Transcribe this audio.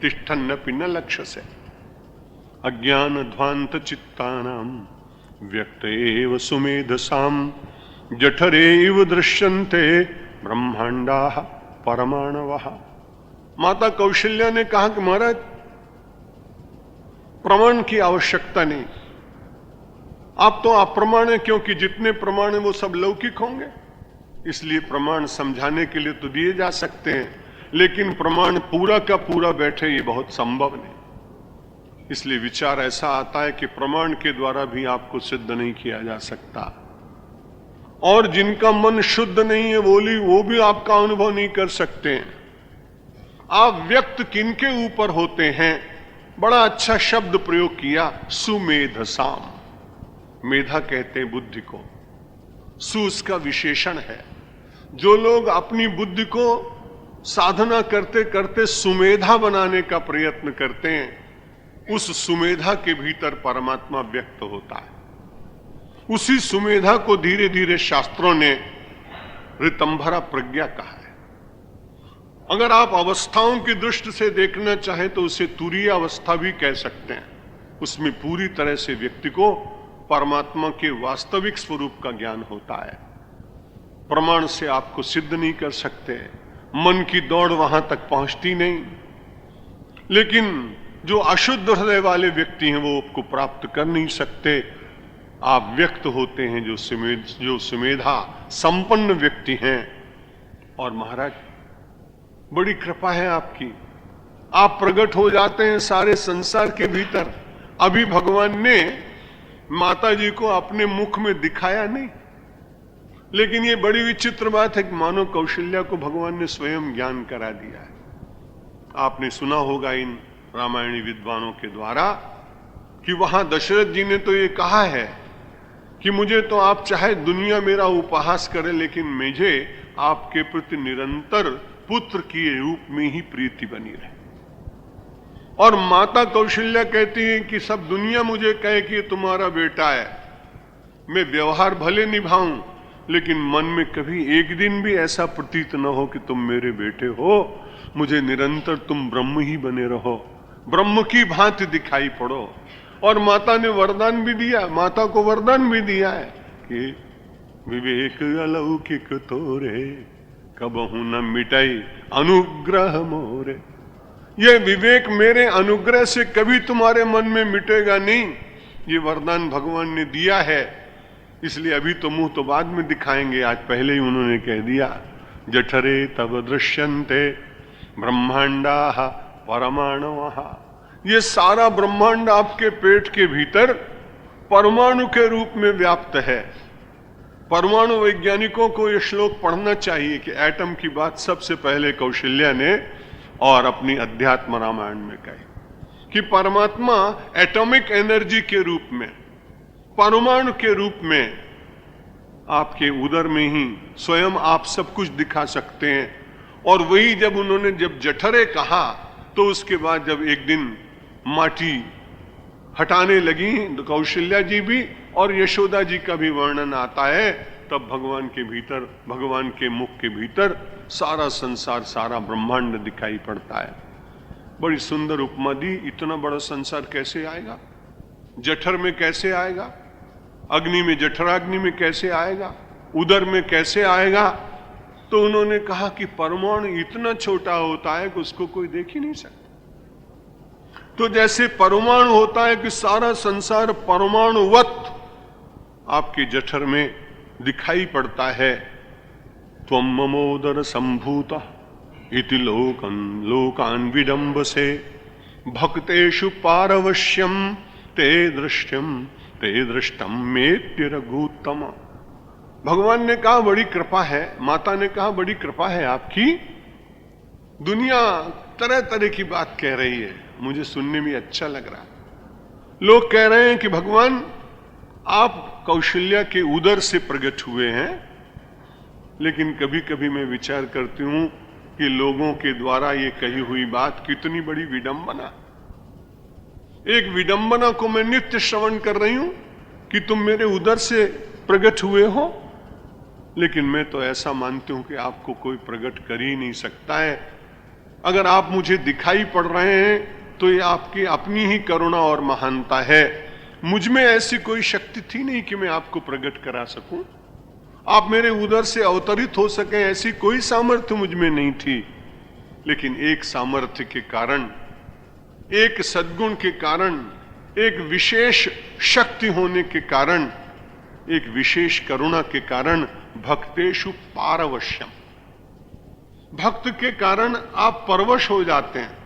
तिष्ठन्नपि न लक्ष्यसे। अज्ञान ध्वांत चित्तानां व्यक्त एव सुमेधसाम जठरे इव दृश्यन्ते ब्रह्मांडाः परमाणवः। माता कौशल्या ने कहा कि महाराज प्रमाण की आवश्यकता नहीं, आप तो अप्रमाण है, क्योंकि जितने प्रमाण है वो सब लौकिक होंगे, इसलिए प्रमाण समझाने के लिए तो दिए जा सकते हैं, लेकिन प्रमाण पूरा का पूरा बैठे ये बहुत संभव नहीं। इसलिए विचार ऐसा आता है कि प्रमाण के द्वारा भी आपको सिद्ध नहीं किया जा सकता, और जिनका मन शुद्ध नहीं है वो भी आपका अनुभव नहीं कर सकते हैं। आप व्यक्त किनके ऊपर होते हैं? बड़ा अच्छा शब्द प्रयोग किया, सुमेधसाम। मेधा कहते हैं बुद्धि को, सु उसका विशेषण है। जो लोग अपनी बुद्धि को साधना करते करते सुमेधा बनाने का प्रयत्न करते हैं, उस सुमेधा के भीतर परमात्मा व्यक्त होता है। उसी सुमेधा को धीरे धीरे शास्त्रों ने ऋतंभरा प्रज्ञा कहा है। अगर आप अवस्थाओं की दृष्टि से देखना चाहें तो उसे तुरीय अवस्था भी कह सकते हैं। उसमें पूरी तरह से व्यक्ति को परमात्मा के वास्तविक स्वरूप का ज्ञान होता है। प्रमाण से आपको सिद्ध नहीं कर सकते, मन की दौड़ वहां तक पहुंचती नहीं। लेकिन जो अशुद्ध हृदय वाले व्यक्ति हैं वो आपको प्राप्त कर नहीं सकते। आप व्यक्त होते हैं जो सुमेधा संपन्न व्यक्ति हैं। और महाराज बड़ी कृपा है आपकी, आप प्रकट हो जाते हैं सारे संसार के भीतर। अभी भगवान ने माता जी को अपने मुख में दिखाया नहीं, लेकिन ये बड़ी विचित्र बात है कि मानो कौशल्या को भगवान ने स्वयं ज्ञान करा दिया है। आपने सुना होगा इन रामायणी विद्वानों के द्वारा कि वहां दशरथ जी ने तो ये कहा है कि मुझे तो आप चाहे दुनिया मेरा उपहास करे, लेकिन मुझे आपके प्रति निरंतर पुत्र के रूप में ही प्रीति बनी रहे। और माता कौशल्या कहती है कि सब दुनिया मुझे कहे कि तुम्हारा बेटा है, मैं व्यवहार भले निभाऊं, लेकिन मन में कभी एक दिन भी ऐसा प्रतीत न हो कि तुम मेरे बेटे हो। मुझे निरंतर तुम ब्रह्म ही बने रहो, ब्रह्म की भांति दिखाई पड़ो। और माता ने वरदान भी दिया, माता को वरदान भी दिया है कि विवेक अलौकिक तोरे कबहू न मिटाई अनुग्रह मोरे। ये विवेक मेरे अनुग्रह से कभी तुम्हारे मन में मिटेगा नहीं, ये वरदान भगवान ने दिया है। इसलिए अभी तो मुंह तो बाद में दिखाएंगे, आज पहले ही उन्होंने कह दिया, जठरे तब दृश्यन्ते ब्रह्मांडाः परमाणवः। ये सारा ब्रह्मांड आपके पेट के भीतर परमाणु के रूप में व्याप्त है। परमाणु वैज्ञानिकों को यह श्लोक पढ़ना चाहिए कि एटम की बात सबसे पहले कौशल्या ने और अपनी अध्यात्म रामायण में कही कि परमात्मा एटॉमिक एनर्जी के रूप में, परमाणु के रूप में आपके उदर में ही स्वयं आप सब कुछ दिखा सकते हैं। और वही जब जठरे कहा तो उसके बाद जब एक दिन माटी हटाने लगी तो कौशल्या जी भी और यशोदा जी का भी वर्णन आता है, तब भगवान के भीतर, भगवान के मुख के भीतर सारा संसार, सारा ब्रह्मांड दिखाई पड़ता है। बड़ी सुंदर उपमा दी। इतना बड़ा संसार कैसे आएगा? जठर में कैसे आएगा? अग्नि में, जठराग्नि में कैसे आएगा? उदर में कैसे आएगा? तो उन्होंने कहा कि परमाणु इतना छोटा होता है कि उसको कोई देख ही नहीं सकता। तो जैसे परमाणु होता है कि सारा संसार परमाणुवत आपके जठर में दिखाई पड़ता है। त्वं ममोदर संभूता इति लोकान विडंबसे भक्तेषु पारवश्यम ते दृश्यम ते दृष्टम मेत्य रघुत्तम। भगवान ने कहा बड़ी कृपा है, माता ने कहा बड़ी कृपा है आपकी। दुनिया तरह तरह की बात कह रही है, मुझे सुनने में अच्छा लग रहा है। लोग कह रहे हैं कि भगवान आप कौशल्या के उदर से प्रकट हुए हैं, लेकिन कभी कभी मैं विचार करती हूं कि लोगों के द्वारा ये कही हुई बात कितनी बड़ी विडंबना। एक विडंबना को मैं नित्य श्रवण कर रही हूं कि तुम मेरे उदर से प्रकट हुए हो, लेकिन मैं तो ऐसा मानती हूं कि आपको कोई प्रकट कर ही नहीं सकता है। अगर आप मुझे दिखाई पड़ रहे हैं तो ये आपकी अपनी ही करुणा और महानता है। मुझ में ऐसी कोई शक्ति थी नहीं कि मैं आपको प्रकट करा सकूं, आप मेरे उदर से अवतरित हो सके, ऐसी कोई सामर्थ्य मुझ में नहीं थी। लेकिन एक सामर्थ्य के कारण, एक सद्गुण के कारण, एक विशेष शक्ति होने के कारण, एक विशेष करुणा के कारण, भक्तेषु पारवश्यम, भक्त के कारण आप परवश हो जाते हैं।